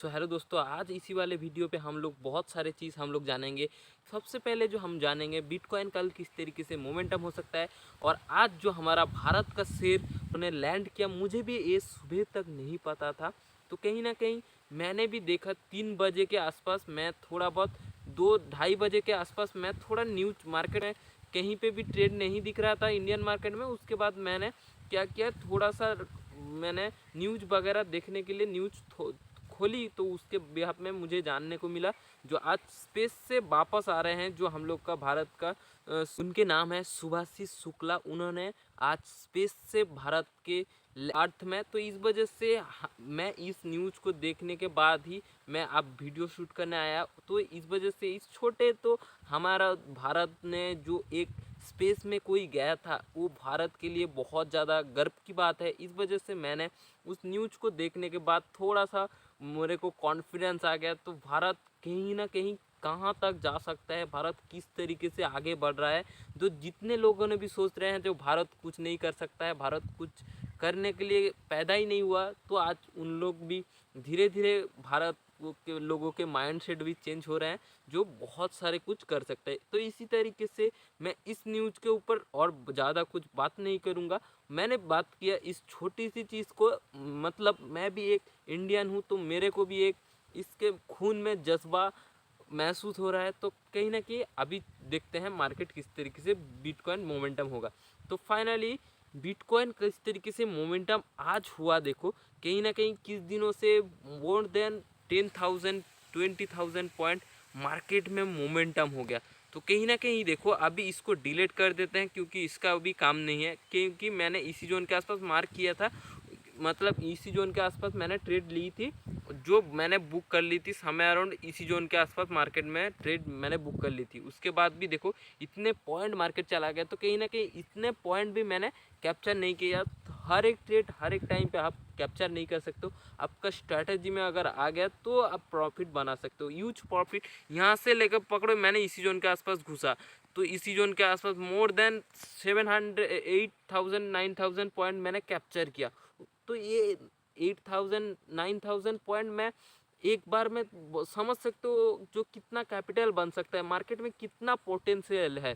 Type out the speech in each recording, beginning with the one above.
तो हेलो दोस्तों, आज इसी वाले वीडियो पे हम लोग बहुत सारे चीज़ हम लोग जानेंगे। सबसे पहले जो हम जानेंगे बिटकॉइन कल किस तरीके से मोमेंटम हो सकता है। और आज जो हमारा भारत का शेयर उन्हें लैंड किया, मुझे भी ये सुबह तक नहीं पता था। तो कहीं ना कहीं मैंने भी देखा 3 बजे के आसपास, मैं थोड़ा बहुत 2-2:30 बजे के आसपास मैं थोड़ा न्यूज मार्केट में कहीं पे भी ट्रेड नहीं दिख रहा था इंडियन मार्केट में। उसके बाद मैंने क्या किया, थोड़ा सा मैंने न्यूज वगैरह देखने के लिए न्यूज खोली, तो उसके बिहाफ में मुझे जानने को मिला जो आज स्पेस से वापस आ रहे हैं, जो हम लोग का भारत का उनके नाम है सुभाषिस शुक्ला। उन्होंने आज स्पेस से भारत के अर्थ में, तो इस वजह से मैं इस न्यूज़ को देखने के बाद ही मैं अब वीडियो शूट करने आया। तो इस वजह से इस छोटे, तो हमारा भारत ने जो एक स्पेस में कोई गया था, वो भारत के लिए बहुत ज़्यादा गर्व की बात है। इस वजह से मैंने उस न्यूज़ को देखने के बाद थोड़ा सा मेरे को कॉन्फिडेंस आ गया। तो भारत कहीं ना कहीं कहाँ तक जा सकता है, भारत किस तरीके से आगे बढ़ रहा है। जो जितने लोगों ने भी सोच रहे हैं जो भारत कुछ नहीं कर सकता है, भारत कुछ करने के लिए पैदा ही नहीं हुआ, तो आज उन लोग भी धीरे धीरे भारत के लोगों के माइंडसेट भी चेंज हो रहे हैं, जो बहुत सारे कुछ कर सकते हैं। तो इसी तरीके से मैं इस न्यूज़ के ऊपर और ज़्यादा कुछ बात नहीं करूँगा। मैंने बात किया इस छोटी सी चीज़ को, मतलब मैं भी एक इंडियन हूँ, तो मेरे को भी एक इसके खून में जज्बा महसूस हो रहा है। तो कहीं ना कहीं अभी देखते हैं मार्केट किस तरीके से बिटकॉइन मोमेंटम होगा। तो फाइनली बिटकॉइन किस तरीके से मोमेंटम आज हुआ, देखो कहीं ना कहीं किस दिनों से मोर देन 10,000 20,000 पॉइंट मार्केट में मोमेंटम हो गया। तो कहीं ना कहीं देखो, अभी इसको डिलीट कर देते हैं क्योंकि इसका अभी काम नहीं है, क्योंकि मैंने इसी जोन के आसपास मार्क किया था। मतलब इसी जोन के आसपास मैंने ट्रेड ली थी, जो मैंने बुक कर ली थी समय अराउंड इसी जोन के आसपास मार्केट में ट्रेड मैंने बुक कर ली थी। उसके बाद भी देखो इतने पॉइंट मार्केट चला गया, तो कहीं ना कहीं इतने पॉइंट भी मैंने कैप्चर नहीं किया। तो हर एक ट्रेड हर एक टाइम पे आप कैप्चर नहीं कर सकते हो। आपका स्ट्रैटेजी में अगर आ गया तो आप प्रॉफिट बना सकते हो, ह्यूज प्रॉफिट। यहाँ से लेकर पकड़ो, मैंने इसी जोन के आसपास घुसा, तो इसी जोन के आसपास मोर देन 700 8,000 9,000 पॉइंट मैंने कैप्चर किया। तो ये 8,000 9,000 पॉइंट में एक बार में समझ सकते हो जो कितना कैपिटल बन सकता है, मार्केट में कितना पोटेंशियल है।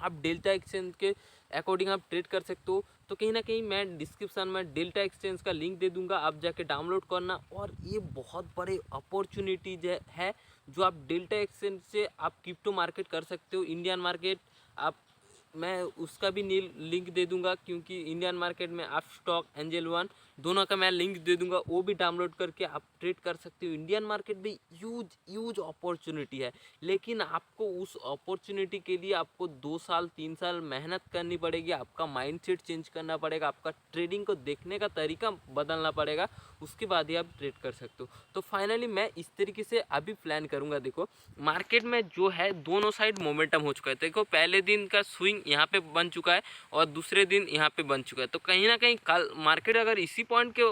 आप डेल्टा एक्सचेंज के अकॉर्डिंग आप ट्रेड कर सकते हो। तो कहीं ना कहीं मैं डिस्क्रिप्शन में डेल्टा एक्सचेंज का लिंक दे दूंगा, आप जाके डाउनलोड करना। और ये बहुत बड़े अपॉर्चुनिटीज है जो आप डेल्टा एक्सचेंज से आप क्रिप्टो मार्केट कर सकते हो, इंडियन मार्केट। आप मैं उसका भी लिंक दे दूंगा, क्योंकि इंडियन मार्केट में आप स्टॉक एंजल वन दोनों का मैं लिंक दे दूंगा, वो भी डाउनलोड करके आप ट्रेड कर सकते हो। इंडियन मार्केट भी ह्यूज ह्यूज अपॉर्चुनिटी है, लेकिन आपको उस अपॉर्चुनिटी के लिए आपको 2 साल 3 साल मेहनत करनी पड़ेगी। आपका माइंडसेट चेंज करना पड़ेगा, आपका ट्रेडिंग को देखने का तरीका बदलना पड़ेगा, उसके बाद ही आप ट्रेड कर सकते हो। तो फाइनली मैं इस तरीके से अभी प्लान करूंगा। देखो मार्केट में जो है दोनों साइड मोमेंटम हो चुका है। देखो पहले दिन का स्विंग यहाँ पे बन चुका है और दूसरे दिन यहाँ पे बन चुका है। तो कहीं ना कहीं कल मार्केट अगर इसी पॉइंट के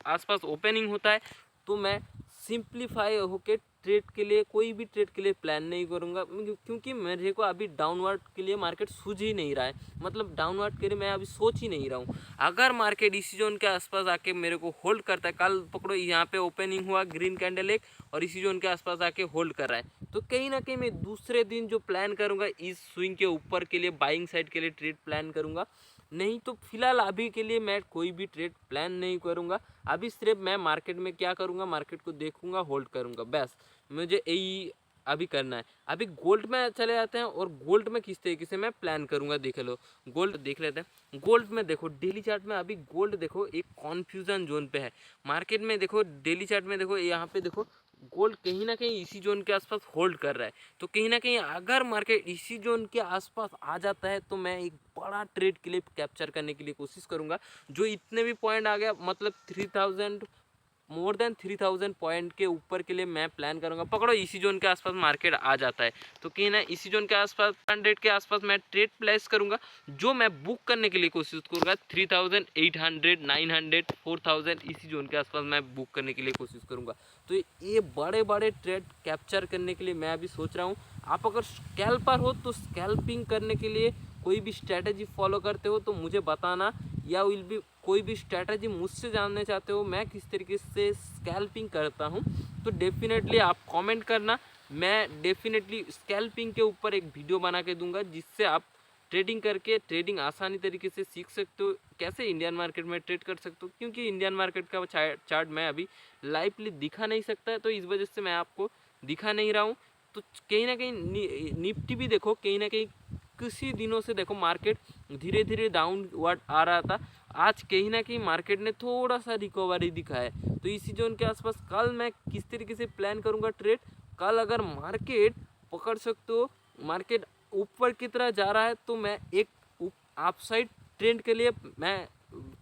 आसपास ओपनिंग होता है, तो मैं सिंप्लीफाई होके ट्रेड के लिए, कोई भी ट्रेड के लिए प्लान नहीं करूँगा, क्योंकि मेरे को अभी डाउनवर्ड के लिए मार्केट सूझ ही नहीं रहा है। मतलब डाउनवर्ड के लिए मैं अभी सोच ही नहीं रहा हूँ। अगर मार्केट इसी जोन के आसपास आके मेरे को होल्ड करता है, कल पकड़ो यहाँ पे ओपनिंग हुआ ग्रीन कैंडल एक, और इसी जोन के आसपास आके होल्ड कर रहा है, तो कहीं ना कहीं मैं दूसरे दिन जो प्लान करूँगा इस स्विंग के ऊपर के लिए, बाइंग साइड के लिए ट्रेड प्लान करूँगा। नहीं तो फिलहाल अभी के लिए मैं कोई भी ट्रेड प्लान नहीं करूँगा। अभी सिर्फ मैं मार्केट में क्या करूँगा, मार्केट को देखूँगा, होल्ड करूँगा, बस मुझे यही अभी करना है। अभी गोल्ड में चले जाते हैं, और गोल्ड में किस तरीके से मैं प्लान करूँगा देख लो। गोल्ड देख लेते हैं। गोल्ड में देखो डेली चार्ट में अभी गोल्ड देखो एक कॉन्फ्यूजन जोन पे है मार्केट में। देखो डेली चार्ट में देखो, यहाँ पे देखो गोल्ड कहीं ना कहीं इसी जोन के आसपास होल्ड कर रहा है। तो कहीं ना कहीं अगर मार्केट इसी जोन के आसपास आ जाता है, तो मैं एक बड़ा ट्रेड के लिए कैप्चर करने के लिए कोशिश करूंगा। जो इतने भी पॉइंट आ गया, मतलब 3,000 मोर देन 3,000 पॉइंट के ऊपर के लिए मैं प्लान करूंगा। पकड़ो इसी जोन के आसपास मार्केट आ जाता है, तो कहीं ना इसी जोन के आसपास 100 के आसपास मैं ट्रेड प्लेस करूंगा। जो मैं बुक करने के लिए कोशिश करूंगा 3,800 900 4,000 इसी जोन के आसपास मैं बुक करने के लिए कोशिश करूंगा। तो ये बड़े बड़े ट्रेड कैप्चर करने के लिए मैं अभी सोच रहा हूँ। आप अगर स्कैल्पर हो तो स्कैल्पिंग करने के लिए कोई भी स्ट्रैटेजी फॉलो करते हो तो मुझे बताना, या विल बी कोई भी स्ट्रैटेजी मुझसे जानना चाहते हो, मैं किस तरीके से स्कैल्पिंग करता हूँ, तो डेफिनेटली आप कमेंट करना। मैं डेफिनेटली स्कैल्पिंग के ऊपर एक वीडियो बना के दूंगा, जिससे आप ट्रेडिंग करके ट्रेडिंग आसानी तरीके से सीख सकते हो, कैसे इंडियन मार्केट में ट्रेड कर सकते हो। क्योंकि इंडियन मार्केट का चार्ट मैं अभी लाइवली दिखा नहीं सकता, तो इस वजह से मैं आपको दिखा नहीं रहा हूँ। तो कहीं ना कहीं निफ्टी भी देखो, कहीं ना कहीं किसी दिनों से देखो मार्केट धीरे धीरे डाउनवर्ड आ रहा था। आज कहीं ना कहीं मार्केट ने थोड़ा सा रिकवरी दिखा है, तो इसी जोन के आसपास कल मैं किस तरीके से प्लान करूँगा ट्रेड। कल अगर मार्केट पकड़ सकते हो, मार्केट ऊपर की तरह जा रहा है, तो मैं एक अपसाइड ट्रेंड के लिए मैं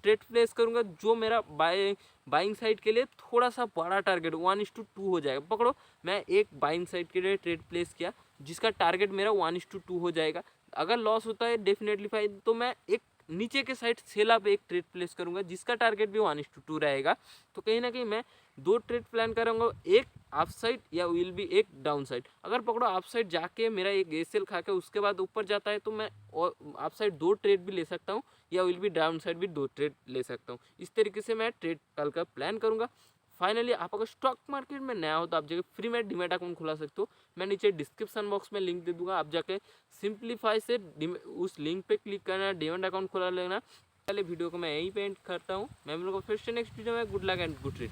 ट्रेड प्लेस करूंगा, जो मेरा बाइंग साइड के लिए थोड़ा सा बड़ा टारगेट 1:2 हो जाएगा। पकड़ो, मैं एक बाइंग साइड के लिए ट्रेड प्लेस किया, जिसका टारगेट मेरा 1:2 हो जाएगा। अगर लॉस होता है डेफिनेटली फाइन, तो मैं एक नीचे के साइड सेला पे एक ट्रेड प्लेस करूंगा, जिसका टारगेट भी 1:2 रहेगा। तो कहीं ना कहीं मैं 2 ट्रेड प्लान करूंगा, एक अप साइड या विल बी एक डाउन साइड। अगर पकड़ो अप साइड जाके मेरा एक एसएल खा के उसके बाद ऊपर जाता है, तो मैं अप साइड 2 ट्रेड भी ले सकता हूँ, या विल बी डाउन साइड भी 2 ट्रेड ले सकता हूँ। इस तरीके से मैं ट्रेड कल का प्लान करूंगा। फाइनली आप अगर स्टॉक मार्केट में नया हो, तो आप जगह फ्री में डीमैट अकाउंट खुला सकते हो। मैं नीचे डिस्क्रिप्शन बॉक्स में लिंक दे दूंगा, आप जाके सिंप्लीफाई से उस लिंक पे क्लिक करना, डीमैट अकाउंट खुला लेना। पहले वीडियो को मैं यहीं पे एंड करता हूँ। मैं हम लोग को फिर से नेक्स्ट वीडियो में good luck and good trade.